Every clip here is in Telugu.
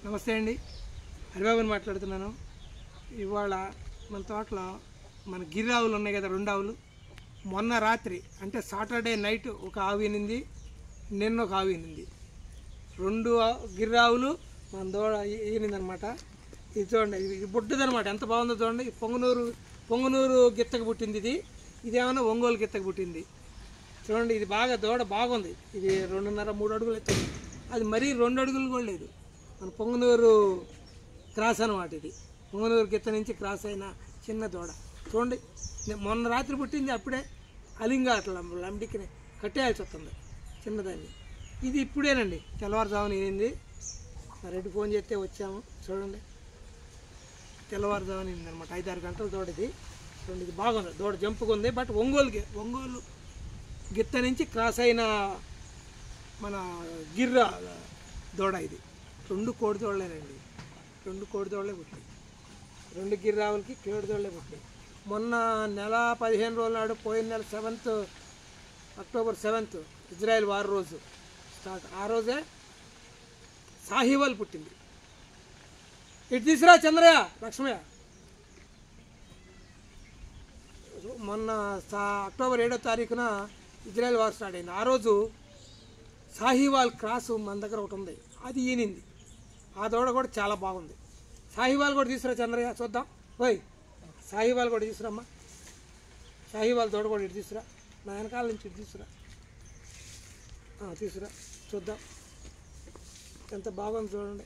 నమస్తే అండి, హరిబాబుని మాట్లాడుతున్నాను. ఇవాళ మన తోటలో మన గిర్ర ఆవులు ఉన్నాయి కదా, 2 ఆవులు. మొన్న రాత్రి అంటే సాటర్డే నైట్ ఒక ఆవు ఈనింది, నిన్న ఒక ఆవు ఈనింది. 2 గిర్ర ఆవులు మన దూడ ఈనిందనమాట. ఇది చూడండి, ఇది బుడ్డదనమాట, ఎంత బాగుందో చూడండి. పొంగునూరు గిత్తకు పుట్టింది. ఇదేమన్నా ఒంగోలు గిత్తకు పుట్టింది. చూడండి, ఇది బాగా దూడ బాగుంది. ఇది 2.5-3 అడుగులు ఎత్తుంది. అది మరీ 2 అడుగులు కూడా లేదు. మన పొంగునూరు క్రాస్ అనమాట. ఇది పొంగునూరు గిత్త నుంచి క్రాస్ అయిన చిన్న దూడ. చూడండి, మొన్న రాత్రి పుట్టింది. అప్పుడే అలింగా అట్లా లంబడికి కట్టేయాల్సి వస్తుంది చిన్నదాన్ని. ఇది ఇప్పుడేనండి, తెల్లవారుజామున ఈనింది. రెడ్డి ఫోన్ చేస్తే వచ్చాము. చూడండి, తెల్లవారుజామున ఈనింది అనమాట. 5-6 గంటల దూడ ఇది. చూడండి, ఇది బాగుంది, దూడ జంపుగా ఉంది. బట్ ఒంగోలు గిత్త నుంచి క్రాస్ అయిన మన గిర్ర దూడ ఇది. 2 కోడి దూడలేనండి, 2 కోడి దూడలే పుట్టినాయి. 2 గిర్రావులకి కోడి దూడలే పుట్టినాయి. మొన్న నెల 15 రోజుల నాడు, పోయిన నెల అక్టోబర్ 7 ఇజ్రాయెల్ వారం రోజు స్టార్ట్. ఆ రోజే సాహివాల్ పుట్టింది. ఇటు తీసురా చంద్రయ్య, లక్ష్మయ్య. మొన్న అక్టోబర్ 7వ తారీఖున ఇజ్రాయెల్ వార్ స్టార్ట్ అయింది. ఆ రోజు సాహివాల్ క్రాసు మన దగ్గర ఒకటి ఉంది, అది ఈనింది. ఆ దూడ కూడా చాలా బాగుంది. సాహివాల్ కూడా తీసుకురా చంద్రయ్య, చూద్దాం. ఓయ్, సాహివాల్ కూడా తీసుకురమ్మా. సాహివాల్ దూడ కూడా ఇటు తీసుకురా, నా వెనకాల నుంచి ఇటు తీసుకురా. తీసుకురా, చూద్దాం ఎంత బాగుంది చూడండి.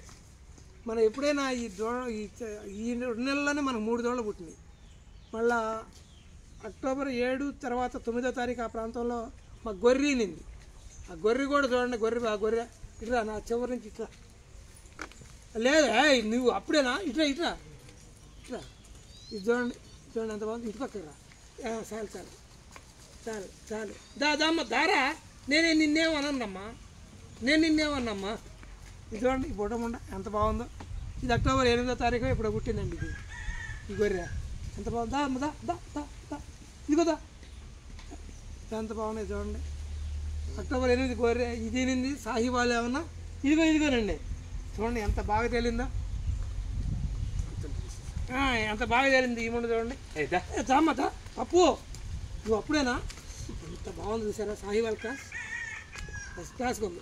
మనం ఎప్పుడైనా ఈ 2 నెలల్లోనే మనకు 3 దూడలు పుట్టినాయి. మళ్ళా అక్టోబర్ 7 తర్వాత 9వ తారీఖు ఆ ప్రాంతంలో మా గొర్రె ఈనింది. ఆ గొర్రె కూడా చూడండి, ఆ గొర్రె ఇట్లా నా చివరి నుంచి ఇట్లా లేదు. నువ్వు అప్పుడేనా? ఇట్లా ఇట్లా ఇట్లా ఇది చూడండి, ఎంత బాగుంది. ఇటు పక్కరా. చాలు దాదమ్మ దారా. నేనే నిన్నేమన్నామ్మా, ఇది చూడండి, ఈ బుడ్డముండ ఎంత బాగుందో. ఇది అక్టోబర్ 8వ తారీఖు ఇప్పుడు పుట్టిందండి. ఈ గొర్రె ఎంత బాగుంది. ఇదిగోదా, ఎంత బాగున్నాయి చూడండి. అక్టోబర్ 8 గొర్రె ఇది నింది. సాహివాల్ ఏమన్నా ఇదిగోనండి, చూడండి ఎంత బాగా తేలిందో, ఎంత బాగా తేలింది. ఈ ముందు చూడండి. చామ్మతా పప్పు, నువ్వు అప్పుడేనా? ఎంత బాగుంది చూసారా సాహివాల్ క్లాస్. ఫస్ట్ క్లాస్గా ఉంది.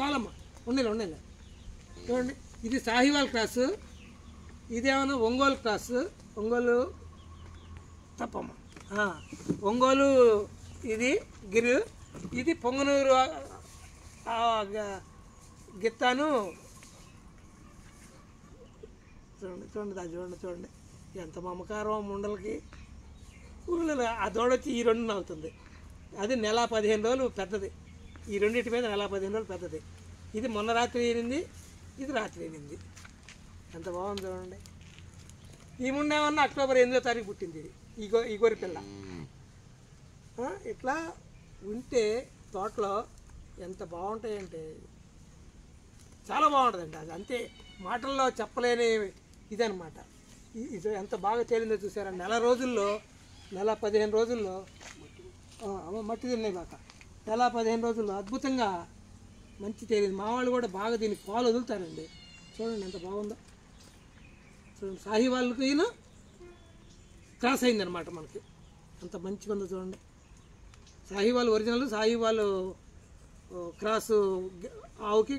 చాలమ్మా, ఉండేలే. చూడండి, ఇది సాహివాల్ క్లాసు. ఇదేమన్నా ఒంగోలు క్లాసు. ఒంగోలు తప్పమ్మా, ఒంగోలు ఇది గిరు. ఇది పొంగునూరు గిత్తాను. చూడండి ఎంత మమకారం ముండలకి. ఊళ్ళో ఆ దూడొచ్చి ఈ 2 అవుతుంది. అది నెల 15 రోజులు పెద్దది. ఈ రెండింటి మీద నెల 15 రోజులు పెద్దది. ఇది మొన్న రాత్రి ఈనింది, ఇది రాత్రి ఈనింది. ఎంత బాగుంది చూడండి. ఈ ముండేమన్నా అక్టోబర్ 8వ తారీఖు పుట్టింది. ఈ గొర్రె పిల్ల. ఇట్లా ఉంటే తోటలో ఎంత బాగుంటాయంటే చాలా బాగుంటుందండి. అది అంతే, మాటల్లో చెప్పలేని ఇదనమాట. ఇది ఎంత బాగా తేలిందో చూసారా. నెల 15 రోజుల్లో మట్టి తిన్నాయి బాక. నెల 15 రోజుల్లో అద్భుతంగా మంచి తేలింది. మా వాళ్ళు కూడా బాగా దీనికి పాలు వదులుతారండి. చూడండి ఎంత బాగుందో. చూడండి, సాహివాళ్ళకి ఈయన క్రాస్ అయిందనమాట మనకి. అంత మంచిగా ఉందో చూడండి. సాహివాల్ ఒరిజినల్, సాహివాల్ క్రాసు ఆవుకి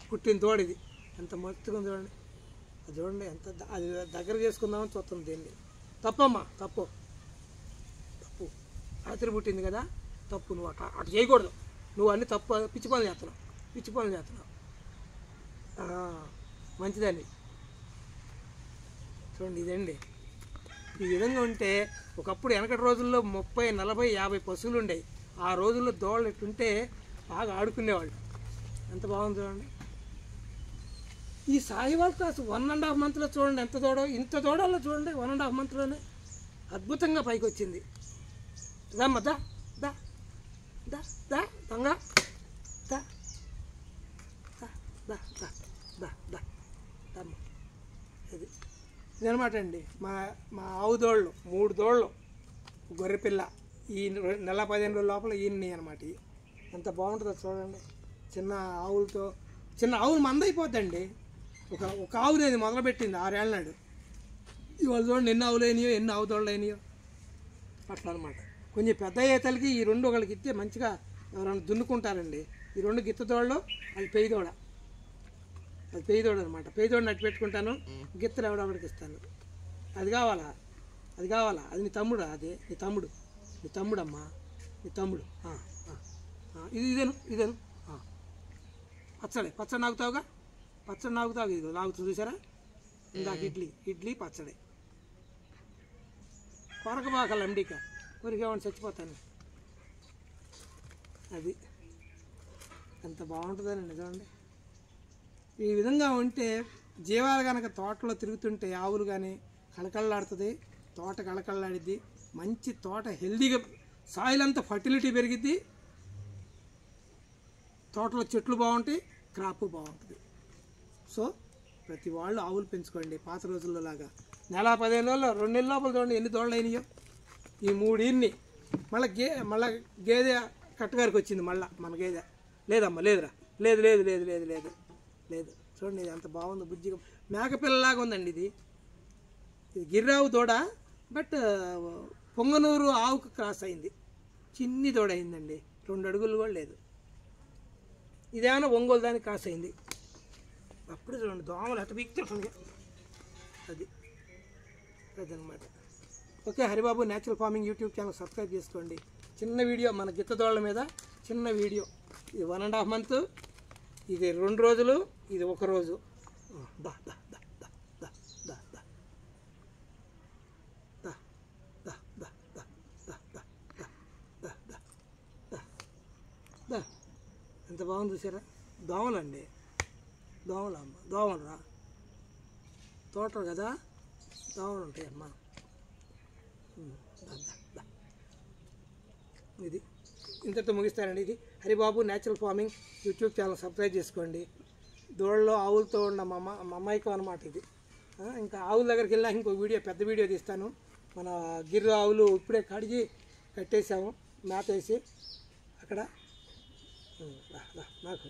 పుట్టిన తోడిది. ఎంత మస్తుగా ఉంది చూడండి. అది చూడండి, ఎంత అది దగ్గర చేసుకుందామని చూస్తుంది దీన్ని. తప్పమ్మా, తప్పు రాత్రి పుట్టింది కదా, తప్పు. నువ్వు అటు చేయకూడదు. నువ్వు అన్ని తప్పు, పిచ్చి పనులు చేస్తున్నావు. మంచిదండి. చూడండి, ఇదండి. ఈ విధంగా ఉంటే ఒకప్పుడు వెనకటి రోజుల్లో 30, 40, 50 పశువులు ఉండేవి. ఆ రోజుల్లో దోళ్ళు ఎట్టుంటే బాగా ఆడుకునేవాళ్ళు. ఎంత బాగుంది చూడండి. ఈ సాహివాల్ క్లాస్ 1.5 మంత్లో చూడండి ఎంత ఇంత దూడల్లో చూడండి. 1.5 మంత్లోనే అద్భుతంగా పైకి వచ్చింది. దమ్మ దా దొంగ దమ్మ. ఇది ఇదనమాట అండి. మా ఆవు దోళ్ళు 3 దోళ్ళు, గొర్రెపిల్ల. ఈ నెల 15 రోజుల లోపల ఈయన్ని అనమాట. ఎంత బాగుంటుందో చూడండి. చిన్న ఆవులు మంద అయిపోద్దండి. ఒక ఆవునేది మొదలుపెట్టింది 6 ఏళ్ళ నాడు. ఇవాళ చూడండి ఎన్ని ఆవులు అయినాయో, ఎన్ని ఆవు దోళ్ళు అయినాయో. అట్లా అనమాట. కొంచెం పెద్ద ఈతలకి ఈ 2 ఒకళ్ళకి ఇస్తే మంచిగా ఎవరైనా దున్నుకుంటారండి. ఈ 2 గిత్త దోళ్ళు, అది పెయ్యి దోడ. అది పెయ్యి దోడ అనమాట. పెయ్యి దోడ నట్టు పెట్టుకుంటాను, గిత్తలు ఎవడొకడికి ఇస్తాను. అది కావాలా, అది కావాలా, అది నీ తమ్ముడు, అదే నీ తమ్ముడమ్మా, నీ తమ్ముడు. ఇదేను పచ్చడి నాగుతావుగా, పచ్చడి నాగుతావు. ఇది నాగుతూ చూసారా, ఇందాక ఇడ్లీ పచ్చడి. కొరకబాకలు అండిక కొరికేవాడిని చచ్చిపోతాను. అది ఎంత బాగుంటుందని నిజమండి. ఈ విధంగా ఉంటే జీవాలు కనుక తోటలో తిరుగుతుంటే ఆవులు కానీ కళకళలాడుతుంది, తోట కళకళలాడిద్ది. మంచి తోట హెల్దీగా, సాయిల్ అంతా ఫర్టిలిటీ పెరిగిద్ది, తోటలో చెట్లు బాగుంటాయి, క్రాప్ బాగుంటుంది. సో ప్రతి వాళ్ళు ఆవులు పెంచుకోండి. పాత రోజుల్లో లాగా నెల 15 రోజుల్లో 2 నెలల లోపల చూడండి ఎన్ని దోళ్ళు అయినాయో. ఈ 3 ఇన్ని మళ్ళీ గేదె కట్టుగారికి వచ్చింది. మళ్ళీ మన గేదె లేదమ్మా, లేదురా, లేదు లేదు లేదు లేదు లేదు లేదు చూడండి, ఇది ఎంత బాగుంది, బుజ్జిగా మేకపిల్లలాగా ఉందండి. ఇది గిర్రావు దూడ, బట్ పొంగనూరు ఆవుకు క్రాస్ అయింది. చిన్ని దూడ అయిందండి, 2 అడుగులు కూడా లేదు. ఇదేమైనా ఒంగోలు దానికి క్రాస్ అయింది. అప్పుడు చూడండి దోమలు అట్ట బిగుతుంటుంది. అదనమాట. Okay, Haribabu natural farming YouTube channel subscribe చేసుకోండి. చిన్న వీడియో మన గిత్త దోళ్ళ మీద, చిన్న వీడియో. ఇది 1.5 month, ఇది 2 రోజులు, ఇది 1 రోజు. దా దా దా దా దా దా దా దా దా దా దా దా దా దా దా దా. ఎంత బాగుంది చూసారా. దోమలండి, దోమలమ్మ, దోమలరా, తోటలు కదా దోమలు ఉంటాయమ్మా. ఇది ఇంతటితో ముగిస్తానండి. ఇది Haribabu natural farming YouTube channel subscribe చేసుకోండి. దూడలో ఆవులతో ఉన్న మా అమ్మాయికం అనమాట ఇది. ఇంకా ఆవుల దగ్గరికి వెళ్ళినా ఇంకో వీడియో, పెద్ద వీడియో తీస్తాను. మన గిర్ర ఆవులు ఇప్పుడే కడిగి కట్టేసాము, మేత వేసి అక్కడ. నాకు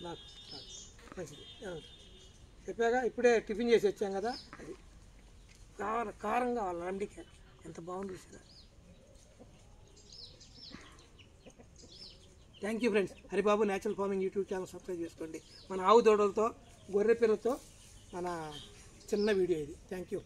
మంచిది చెప్పాగా, ఇప్పుడే టిఫిన్ చేసి వచ్చాం కదా. అది కారంగా వాళ్ళ రండికి ఎంత బాగుంది చూసారా. Thank you friends. Haribabu natural farming YouTube channel subscribe చేసుకోండి. మన ఆవు దూడలతో, గొర్రె పిల్లలతో మన చిన్న వీడియో ఇది. Thank you.